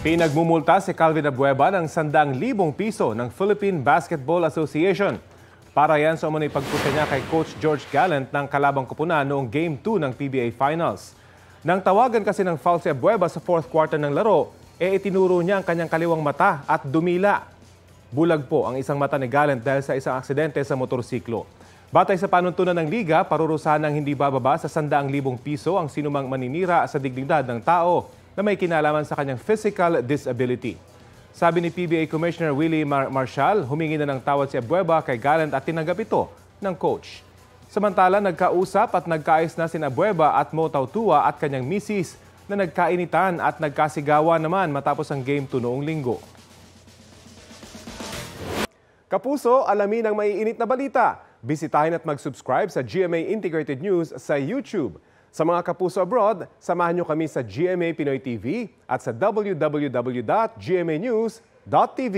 Pinagmumulta si Calvin Abueva ng 100,000 piso ng Philippine Basketball Association. Para yan sa umano'y pagpunta niya kay Coach George Gallant ng Kalabang Kupunan noong Game 2 ng PBA Finals. Nang tawagan kasi ng foul si Abueva sa fourth quarter ng laro, itinuro niya ang kanyang kaliwang mata at dumila. Bulag po ang isang mata ni Gallant dahil sa isang aksidente sa motorsiklo. Batay sa panuntunan ng liga, parurusahan ng hindi bababa sa 100,000 piso ang sinumang maninira sa dignidad ng tao na may kinalaman sa kanyang physical disability. Sabi ni PBA Commissioner Willie Marshall, humingi na ng tawad si Abueva kay Gallant at tinanggap ito ng coach. Samantala, nagkausap at nagkaayos na sina Abueva at Mo Tautua at kanyang misis na nagkainitan at nagkasigawan naman matapos ang Game 2 noong linggo. Kapuso, alamin ang maiinit na balita. Bisitahin at mag-subscribe sa GMA Integrated News sa YouTube. Sa mga kapuso abroad, samahan nyo kami sa GMA Pinoy TV at sa www.gmanews.tv.